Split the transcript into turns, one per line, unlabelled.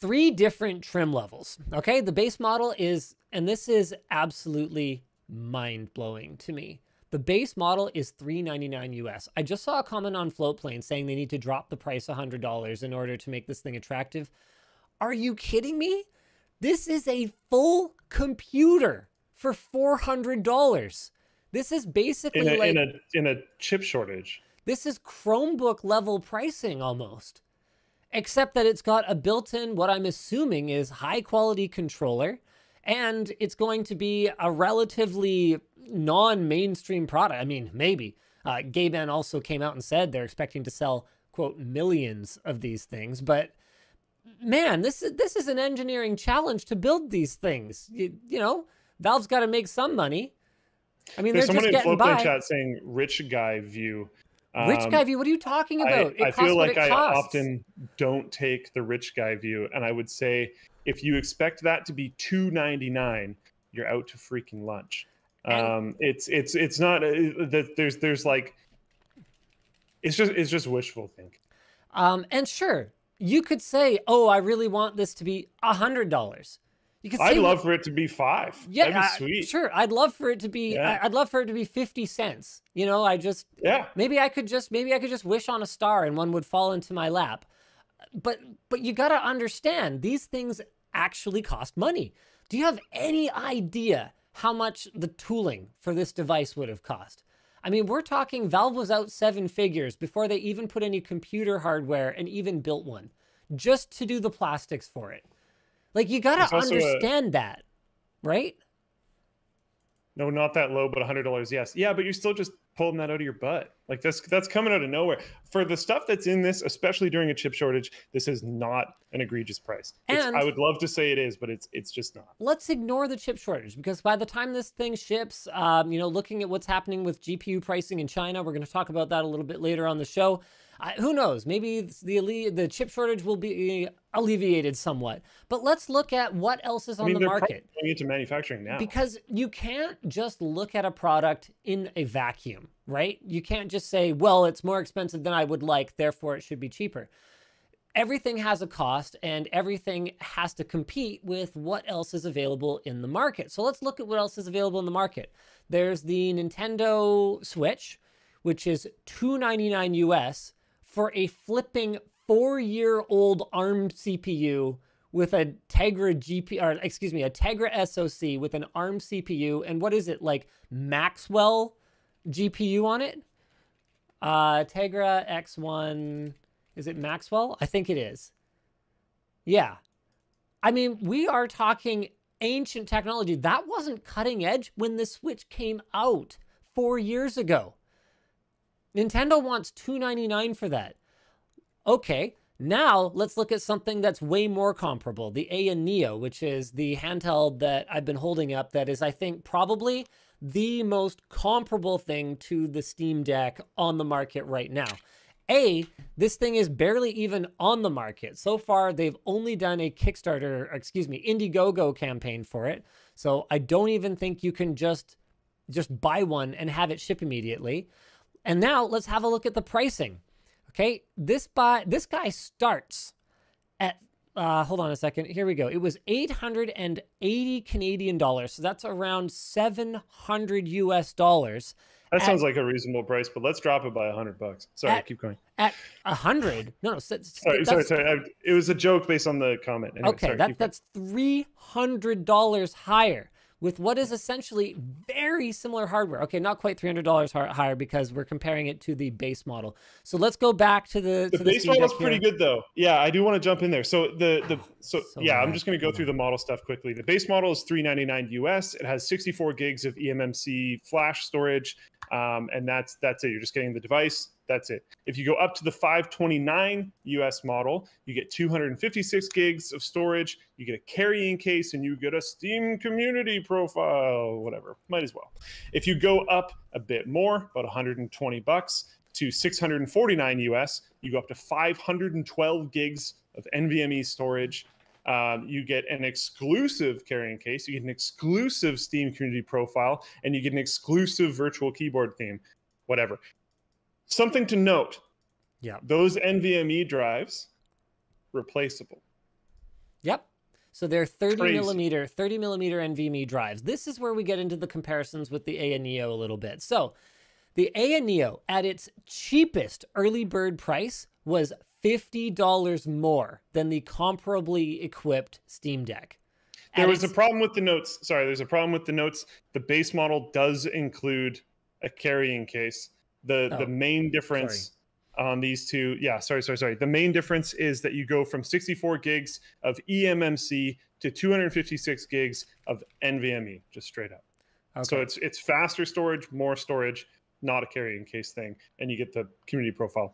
3 different trim levels. Okay, the base model is, and this is absolutely mind-blowing to me. The base model is $399 US. I just saw a comment on Floatplane saying they need to drop the price $100 in order to make this thing attractive. Are you kidding me? This is a full computer for $400. This is basically
in a chip shortage.
This is Chromebook level pricing almost. Except that it's got a built-in, what I'm assuming is high quality controller, and it's going to be a relatively non-mainstream product. I mean, maybe. Gayban also came out and said they're expecting to sell, quote, millions of these things. But man, this is an engineering challenge to build these things. You know, Valve's got to make some money. I mean,
there's
they're
someone
just
in
getting by.
chat saying rich guy view.
Rich guy view? What are you talking about?
I feel like I often don't take the rich guy view, and I would say if you expect that to be $299, you're out to freaking lunch. It's not that there's like it's just wishful thinking.
And sure, you could say, "Oh, I really want this to be $100." You could say,
I'd love for it to be $5.
Yeah,
that'd be sweet.
Sure, I'd love for it to be.
Yeah.
I'd love for it to be 50 cents. You know, maybe I could just wish on a star and one would fall into my lap. But you got to understand, these things actually cost money. Do you have any idea how much the tooling for this device would have cost? I mean, we're talking Valve was out 7 figures before they even put any computer hardware and even built one just to do the plastics for it. Like, you got to understand that, right?
No, not that low, but $100, yes. Yeah, but you're still just pulling that out of your butt. Like, that's coming out of nowhere. For the stuff that's in this, especially during a chip shortage, this is not an egregious price. I would love to say it is, but it's just not.
Let's ignore the chip shortage, because by the time this thing ships, you know, looking at what's happening with GPU pricing in China, we're going to talk about that a little bit later on the show. Who knows? Maybe the chip shortage will be alleviated somewhat. But let's look at what else is on the market.
Going into manufacturing now.
Because you can't just look at a product in a vacuum, right? You can't just say, well, it's more expensive than I would like, therefore it should be cheaper. Everything has a cost, and everything has to compete with what else is available in the market. So let's look at what else is available in the market. There's the Nintendo Switch, which is $299 US for a flipping 4-year-old ARM CPU with a Tegra a Tegra SoC with an ARM CPU, and what is it, like Maxwell GPU on it? Tegra X1, is it Maxwell? I think it is. Yeah. I mean, we are talking ancient technology. That wasn't cutting edge when the Switch came out 4 years ago. Nintendo wants $299 for that. Okay, now let's look at something that's way more comparable. The Aya Neo, which is the handheld that I've been holding up that is, I think, probably the most comparable thing to the Steam Deck on the market right now. This thing is barely even on the market. So far, they've only done a Kickstarter, Indiegogo campaign for it. So I don't even think you can just buy one and have it ship immediately. And now let's have a look at the pricing. Okay, this guy starts at, hold on a second. Here we go. It was 880 Canadian dollars. So that's around $700 US.
That sounds like a reasonable price, but let's drop it by $100. Sorry, keep going.
At 100? No.
Sorry. It was a joke based on the comment. Anyway,
okay, that's $300 higher with what is essentially very similar hardware. Okay, not quite $300 higher because we're comparing it to the base model. So let's go back to the
base model is pretty good though. Yeah, I do want to jump in there. So I'm just going to go through the model stuff quickly. The base model is $399 US. It has 64 gigs of eMMC flash storage, and that's it. You're just getting the device. That's it. If you go up to the 529 US model, you get 256 gigs of storage, you get a carrying case, and you get a Steam community profile, whatever, might as well. If you go up a bit more, about $120 to 649 US, you go up to 512 gigs of NVMe storage. You get an exclusive carrying case, you get an exclusive Steam community profile, and you get an exclusive virtual keyboard theme, whatever. Something to note, those NVMe drives, replaceable.
Yep. So they're 30
Crazy.
millimeter NVMe drives. This is where we get into the comparisons with the Aya Neo a little bit. So the Aya Neo at its cheapest early bird price was $50 more than the comparably equipped Steam Deck.
There was a problem with the notes. Sorry, there's a problem with the notes. The base model does include a carrying case. The main difference on these two, sorry. The main difference is that you go from 64 gigs of eMMC to 256 gigs of NVMe, just straight up. Okay. So it's faster storage, more storage, not a carrying case thing, and you get the community profile.